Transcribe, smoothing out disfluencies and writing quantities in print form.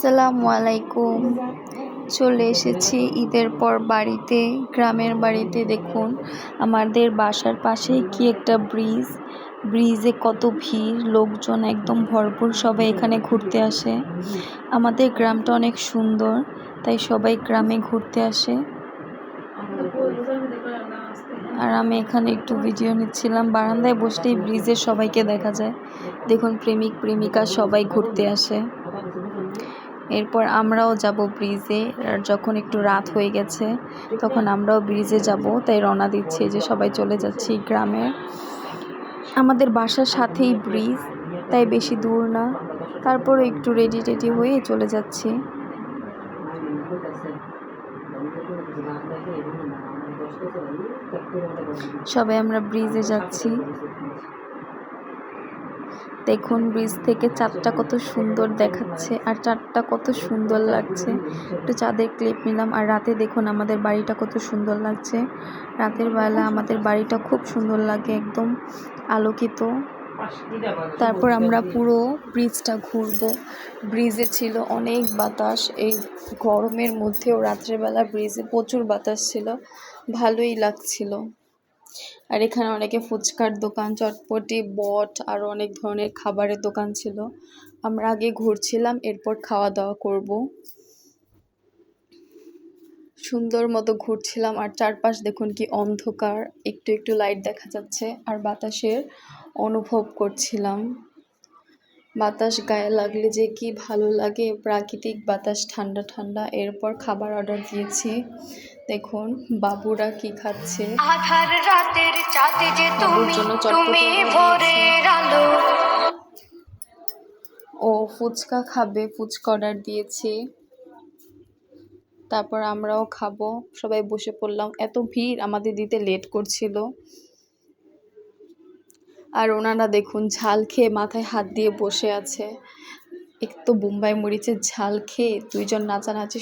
আসসালামু আলাইকুম। চলে এসেছি ঈদের পর বাড়িতে, গ্রামের বাড়িতে। দেখুন আমাদের বাসার পাশেই কি একটা ব্রিজে কত ভিড়, লোকজন একদম ভরপুর, সবাই এখানে ঘুরতে আসে। আমাদের গ্রামটা অনেক সুন্দর, তাই সবাই গ্রামে ঘুরতে আসে। আর আমি এখানে একটু ভিডিও নিচ্ছিলাম। বারান্দায় বসলেই ব্রিজের সবাইকে দেখা যায়। দেখুন প্রেমিক প্রেমিকা সবাই ঘুরতে আসে। এরপর আমরাও যাব ব্রিজে। আর যখন একটু রাত হয়ে গেছে তখন আমরাও ব্রিজে যাব, তাই রওনা দিচ্ছি, যে সবাই চলে যাচ্ছি গ্রামে। আমাদের বাসার সাথেই ব্রিজ, তাই বেশি দূর না। তারপরে একটু রেডি হয়ে চলে যাচ্ছি। সবাই আমরা ব্রিজে যাচ্ছি। দেখুন ব্রিজ থেকে চাঁদটা কত সুন্দর দেখাচ্ছে, আর চাঁদটা কত সুন্দর লাগছে। একটু চাঁদের ক্লিপ নিলাম। আর রাতে দেখুন আমাদের বাড়িটা কত সুন্দর লাগছে। রাতের বেলা আমাদের বাড়িটা খুব সুন্দর লাগে, একদম আলোকিত। তারপর আমরা পুরো ব্রিজটা ঘুরবো। ব্রিজে ছিল অনেক বাতাস, এই গরমের মধ্যেও রাত্রেবেলা ব্রিজে প্রচুর বাতাস ছিল, ভালোই লাগছিল। আর এখানে অনেকে ফুচকার দোকান, চটপটি, বট, আরও অনেক ধরনের খাবারের দোকান ছিল। আমরা আগে ঘুরছিলাম, এরপর খাওয়া দাওয়া করব। সুন্দর মতো ঘুরছিলাম। আর চারপাশ দেখুন কি অন্ধকার, একটু একটু লাইট দেখা যাচ্ছে। আর বাতাসের অনুভব করছিলাম। বাতাস গায়ে লাগলে যে কি ভালো লাগে, প্রাকৃতিক বাতাস, ঠান্ডা ঠান্ডা। এরপর খাবার অর্ডার দিয়েছি। দেখুন বাবুরা কি খাচ্ছে। বাবুর জন্য চটপটি ও ফুচকা খাবে, ফুচকা অর্ডার দিয়েছি। তারপর আমরাও খাবো, সবাই বসে পড়লাম। এত ভিড়, আমাদের দিতে লেট করছিল। আর ওনারা দেখুন ঝাল খেয়ে মাথায় হাত দিয়ে বসে আছে। একটু বোম্বাই মরিচের ঝাল খেয়ে দুইজন নাচানাচি